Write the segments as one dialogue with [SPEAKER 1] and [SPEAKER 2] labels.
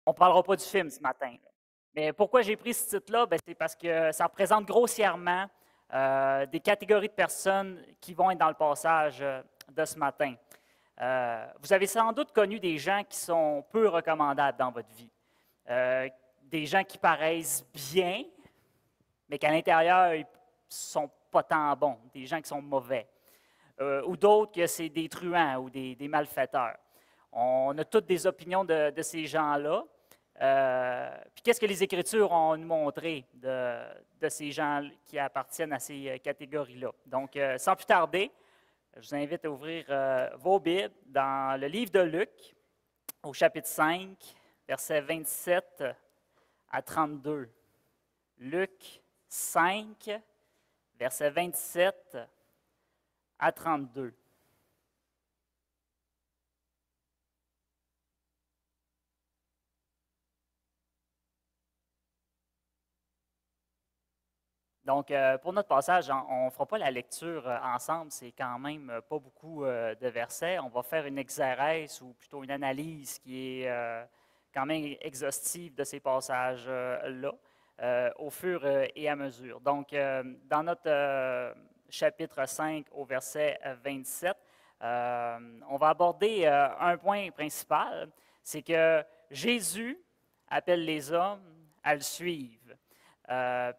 [SPEAKER 1] On ne parlera pas du film ce matin. Mais pourquoi j'ai pris ce titre-là? C'est parce que ça représente grossièrement des catégories de personnes qui vont être dans le passage de ce matin. Vous avez sans doute connu des gens qui sont peu recommandables dans votre vie. Des gens qui paraissent bien, mais qu'à l'intérieur, ils ne sont pas tant bons. Des gens qui sont mauvais. Ou d'autres que c'est des truands ou des malfaiteurs. On a toutes des opinions de ces gens-là. Puis qu'est-ce que les Écritures ont nous montré de ces gens qui appartiennent à ces catégories-là? Donc, sans plus tarder, je vous invite à ouvrir vos Bibles dans le livre de Luc, au chapitre 5, versets 27 à 32. Luc 5, versets 27 à 32. Donc, pour notre passage, on ne fera pas la lecture ensemble, c'est quand même pas beaucoup de versets. On va faire une exégèse ou plutôt une analyse qui est quand même exhaustive de ces passages-là au fur et à mesure. Donc, dans notre chapitre 5 au verset 27, on va aborder un point principal, c'est que Jésus appelle les hommes à le suivre.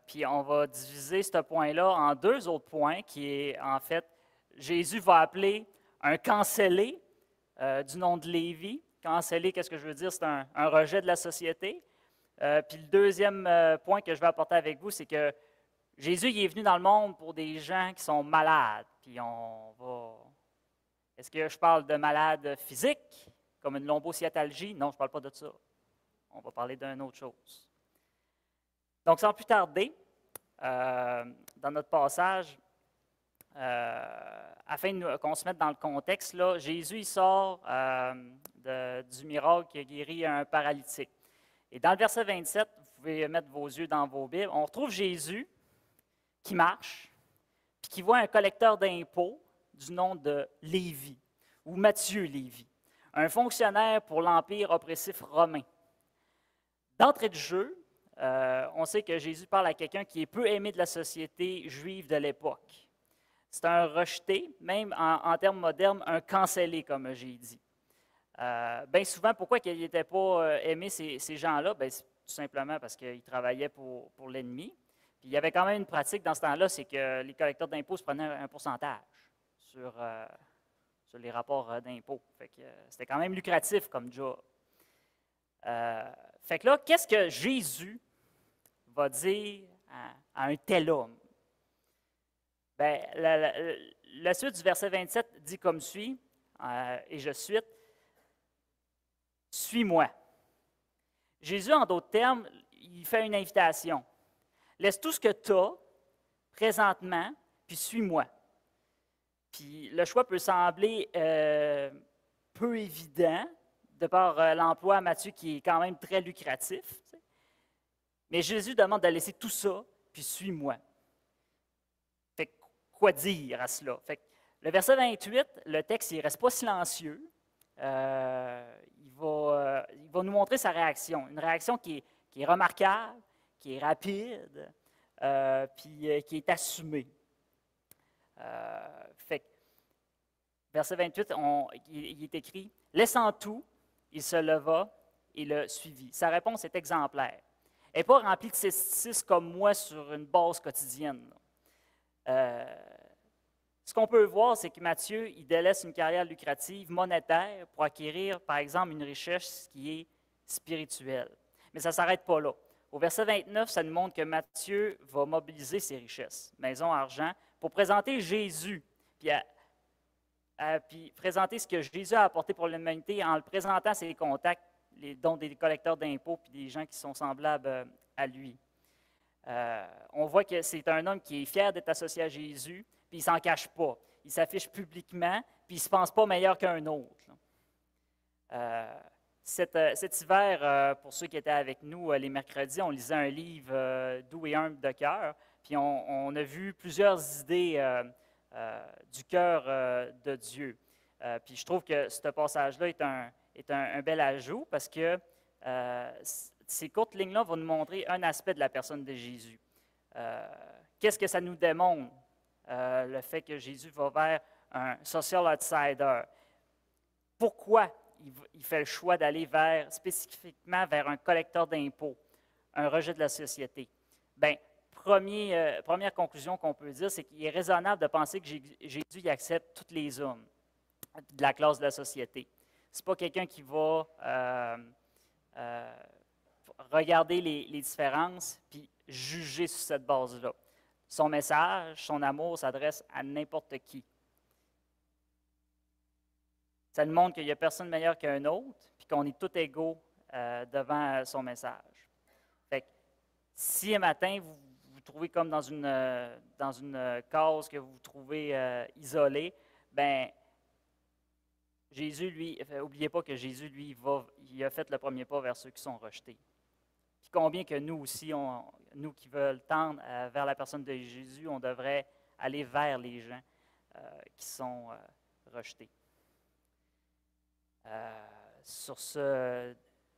[SPEAKER 1] Puis on va diviser ce point-là en deux autres points, qui est en fait, Jésus va appeler un cancellé du nom de Lévi. Cancellé, qu'est-ce que je veux dire? C'est un rejet de la société. Puis le deuxième point que je vais apporter avec vous, c'est que Jésus il est venu dans le monde pour des gens qui sont malades. Puis on va... Est-ce que je parle de malades physiques, comme une lombosciatalgie? Non, je ne parle pas de ça. On va parler d'une autre chose. Donc, sans plus tarder, dans notre passage, afin qu'on se mette dans le contexte, là, Jésus il sort du miracle qui a guéri un paralytique. Et dans le verset 27, vous pouvez mettre vos yeux dans vos Bibles, on retrouve Jésus qui marche, puis qui voit un collecteur d'impôts du nom de Lévi, ou Matthieu Lévi, un fonctionnaire pour l'Empire oppressif romain. D'entrée de jeu, on sait que Jésus parle à quelqu'un qui est peu aimé de la société juive de l'époque. C'est un rejeté, même en termes modernes, un cancellé, comme j'ai dit. Bien souvent, pourquoi il n'était pas aimé, ces gens-là? Bien, c'est tout simplement parce qu'ils travaillaient pour l'ennemi. Puis il y avait quand même une pratique dans ce temps-là, c'est que les collecteurs d'impôts se prenaient un pourcentage sur les rapports d'impôts. C'était quand même lucratif comme job. Fait que là, qu'est-ce que Jésus va dire à un tel homme? Bien, la suite du verset 27 dit comme suit, et je cite, « Suis-moi ». Jésus, en d'autres termes, il fait une invitation. « Laisse tout ce que tu as présentement, puis suis-moi ». Puis le choix peut sembler peu évident, de par l'emploi à Matthieu qui est quand même très lucratif. Mais Jésus demande de laisser tout ça, puis suis-moi. Fait que, quoi dire à cela? Fait que, le verset 28, le texte, il ne reste pas silencieux. Il va nous montrer sa réaction. Une réaction qui est remarquable, qui est rapide, puis qui est assumée. Fait que, verset 28, il est écrit « Laissant tout, il se leva et le suivit. » Sa réponse est exemplaire. Elle n'est pas remplie de césticisme comme moi sur une base quotidienne. Ce qu'on peut voir, c'est que Matthieu, il délaisse une carrière lucrative, monétaire, pour acquérir, par exemple, une richesse qui est spirituelle. Mais ça ne s'arrête pas là. Au verset 29, ça nous montre que Matthieu va mobiliser ses richesses, maison, argent, pour présenter Jésus, puis présenter ce que Jésus a apporté pour l'humanité en le présentant à ses contacts, dont des collecteurs d'impôts puis des gens qui sont semblables à lui. On voit que c'est un homme qui est fier d'être associé à Jésus, puis il ne s'en cache pas. Il s'affiche publiquement, puis il ne se pense pas meilleur qu'un autre. Cet hiver, pour ceux qui étaient avec nous les mercredis, on lisait un livre doux et humble de cœur, puis on a vu plusieurs idées du cœur de Dieu. Puis je trouve que ce passage-là est un bel ajout parce que ces courtes lignes-là vont nous montrer un aspect de la personne de Jésus. Qu'est-ce que ça nous démontre? Le fait que Jésus va vers un social outsider. Pourquoi il fait le choix d'aller spécifiquement vers un collecteur d'impôts, un rejet de la société? Bien, première conclusion qu'on peut dire, c'est qu'il est raisonnable de penser que Jésus y accepte tous les hommes de la classe de la société. Ce n'est pas quelqu'un qui va regarder les différences puis juger sur cette base-là. Son message, son amour s'adresse à n'importe qui. Ça nous montre qu'il n'y a personne de meilleur qu'un autre, puis qu'on est tous égaux devant son message. Fait que, si un matin, vous vous trouvez comme dans une case que vous vous trouvez isolé, bien, Jésus, lui, n'oubliez pas que Jésus, lui, il a fait le premier pas vers ceux qui sont rejetés. Puis combien que nous aussi, nous qui veulent tendre vers la personne de Jésus, on devrait aller vers les gens qui sont rejetés. Sur ce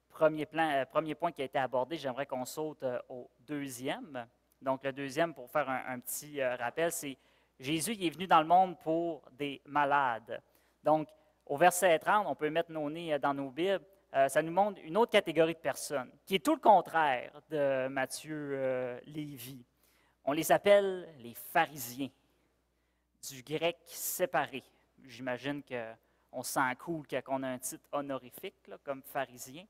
[SPEAKER 1] premier point qui a été abordé, j'aimerais qu'on saute au deuxième. Donc, le deuxième, pour faire un petit rappel, c'est Jésus il est venu dans le monde pour des malades. Donc, au verset 30, on peut mettre nos nez dans nos Bibles, ça nous montre une autre catégorie de personnes, qui est tout le contraire de Matthieu Lévy. On les appelle les pharisiens, du grec séparé. J'imagine qu'on se sent cool quand on a un titre honorifique, là, comme pharisien.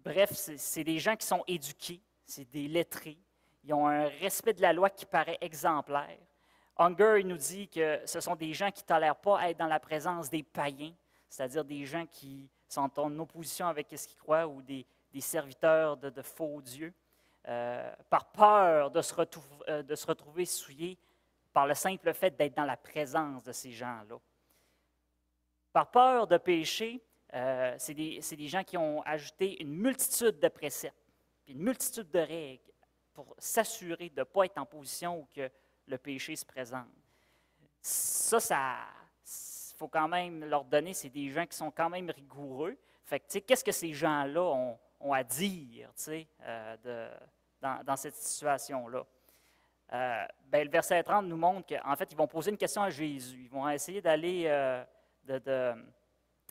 [SPEAKER 1] Bref, c'est des gens qui sont éduqués, c'est des lettrés. Ils ont un respect de la loi qui paraît exemplaire. Unger il nous dit que ce sont des gens qui ne tolèrent pas être dans la présence des païens, c'est-à-dire des gens qui sont en opposition avec ce qu'ils croient ou des serviteurs de faux dieux, par peur de se retrouver souillés par le simple fait d'être dans la présence de ces gens-là. Par peur de pécher, c'est des gens qui ont ajouté une multitude de préceptes, puis une multitude de règles pour s'assurer de ne pas être en position où que le péché se présente. Ça, faut quand même leur donner, c'est des gens qui sont quand même rigoureux. Fait que, qu'est-ce que ces gens-là ont à dire dans cette situation-là? Le verset 30 nous montre qu'en fait, ils vont poser une question à Jésus. Ils vont essayer d'aller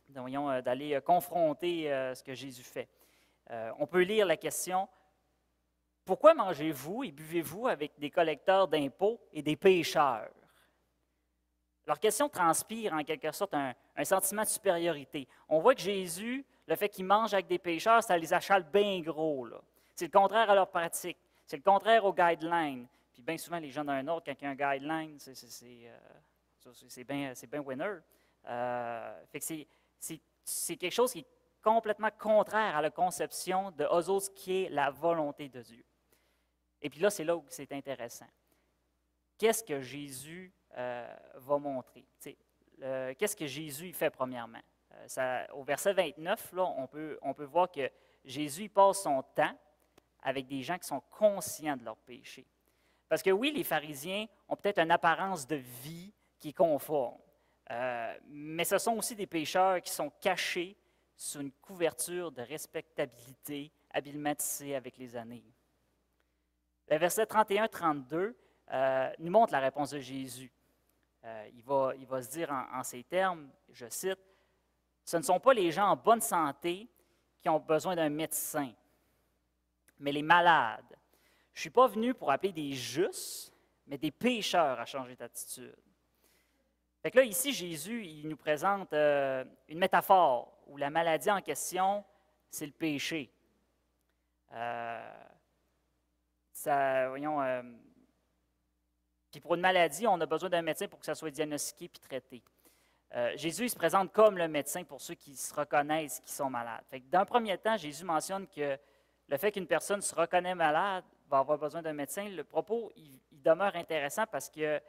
[SPEAKER 1] d'aller confronter ce que Jésus fait. On peut lire la question: pourquoi mangez-vous et buvez-vous avec des collecteurs d'impôts et des pécheurs? Leur question transpire en quelque sorte un sentiment de supériorité. On voit que Jésus, le fait qu'il mange avec des pécheurs, ça les achale bien gros. C'est le contraire à leur pratique. C'est le contraire aux guidelines. Puis bien souvent, les gens d'un autre, quand il y a un guideline, c'est bien winner. Fait que c'est quelque chose qui est complètement contraire à la conception de Osos, qui est la volonté de Dieu. Et puis là, c'est là où c'est intéressant. Qu'est-ce que Jésus va montrer? Qu'est-ce que Jésus fait premièrement? Au verset 29, là, on peut voir que Jésus passe son temps avec des gens qui sont conscients de leur péché. Parce que oui, les pharisiens ont peut-être une apparence de vie qui est conforme, mais ce sont aussi des pécheurs qui sont cachés sous une couverture de respectabilité habilement tissée avec les années. Le verset 31-32 nous montre la réponse de Jésus. Il va se dire en ces termes, je cite, « Ce ne sont pas les gens en bonne santé qui ont besoin d'un médecin, mais les malades. Je ne suis pas venu pour appeler des justes, mais des pécheurs à changer d'attitude. » Fait que là, ici, Jésus, il nous présente une métaphore où la maladie en question, c'est le péché. Puis pour une maladie, on a besoin d'un médecin pour que ça soit diagnostiqué puis traité. Jésus il se présente comme le médecin pour ceux qui se reconnaissent qui sont malades. Fait que d'un premier temps, Jésus mentionne que le fait qu'une personne se reconnaît malade va avoir besoin d'un médecin. Le propos, il demeure intéressant parce que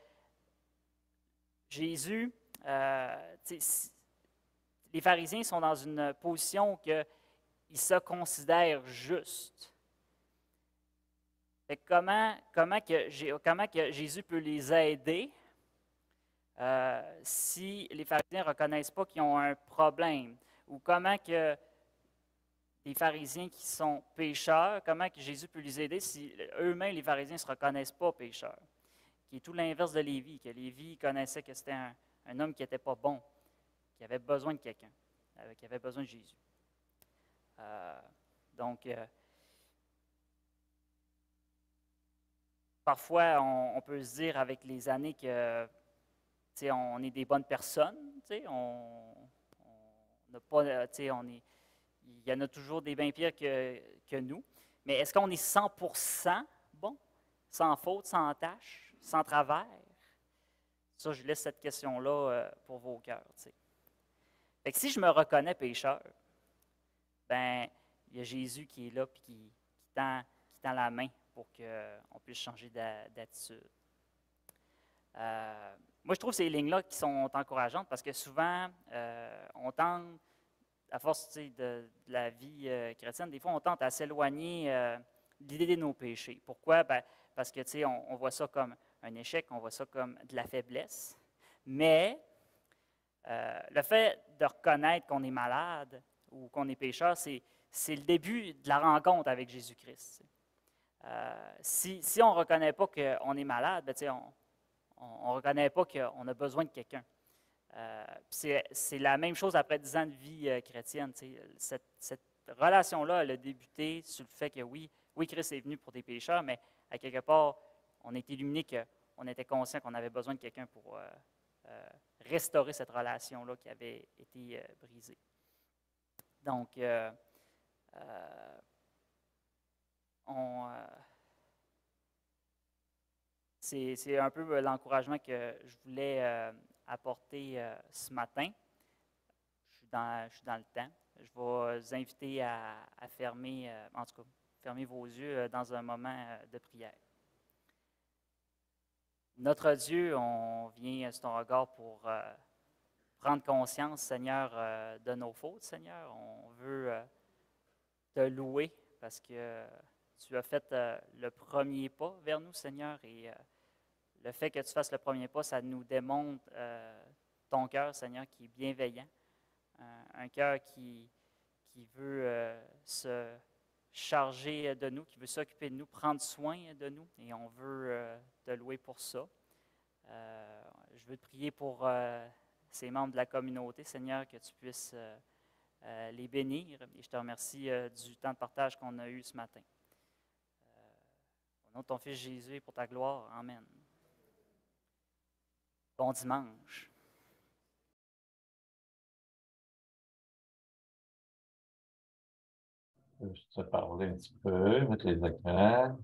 [SPEAKER 1] Jésus, les pharisiens sont dans une position où ils se considèrent justes. Fait que comment que Jésus peut les aider si les pharisiens ne reconnaissent pas qu'ils ont un problème? Ou comment que des pharisiens qui sont pécheurs, comment que Jésus peut les aider si eux-mêmes, les pharisiens, ne se reconnaissent pas pécheurs? Qui est tout l'inverse de Lévi, que Lévi connaissait que c'était un homme qui n'était pas bon, qui avait besoin de quelqu'un, qui avait besoin de Jésus. Donc, parfois, on peut se dire avec les années que on est des bonnes personnes, on n'a pas, il y en a toujours des bien pires que nous. Mais est-ce qu'on est 100% bon, sans faute, sans tâche, sans travers? Ça, je laisse cette question-là pour vos cœurs. Fait que si je me reconnais pécheur, ben il y a Jésus qui est là et qui tend la main pour qu'on puisse changer d'attitude. Moi, je trouve ces lignes-là qui sont encourageantes parce que souvent, on tente, à force de la vie chrétienne, des fois, on tente à s'éloigner de l'idée de nos péchés. Pourquoi? Ben, parce que on voit ça comme un échec, on voit ça comme de la faiblesse. Mais le fait de reconnaître qu'on est malade ou qu'on est pécheur, c'est le début de la rencontre avec Jésus-Christ. Si on ne reconnaît pas qu'on est malade, ben, on ne reconnaît pas qu'on a besoin de quelqu'un. C'est la même chose après 10 ans de vie chrétienne. Cette relation-là, elle a débuté sur le fait que oui, Christ est venu pour des pécheurs, mais à quelque part, on est illuminé qu'on était conscient qu'on avait besoin de quelqu'un pour restaurer cette relation-là qui avait été brisée. Donc, c'est un peu l'encouragement que je voulais apporter ce matin. Je suis dans le temps. Je vais vous inviter à fermer, en tout cas, fermer vos yeux dans un moment de prière. Notre Dieu, on vient sur ton regard pour prendre conscience, Seigneur, de nos fautes, Seigneur. On veut te louer parce que tu as fait le premier pas vers nous, Seigneur, et le fait que tu fasses le premier pas, ça nous démontre ton cœur, Seigneur, qui est bienveillant, un cœur qui veut se charger de nous, qui veut s'occuper de nous, prendre soin de nous, et on veut te louer pour ça. Je veux te prier pour ces membres de la communauté, Seigneur, que tu puisses les bénir, et je te remercie du temps de partage qu'on a eu ce matin. Au nom de ton Fils Jésus et pour ta gloire, Amen. Bon dimanche.
[SPEAKER 2] Je te parler un petit peu, mettre les écrans.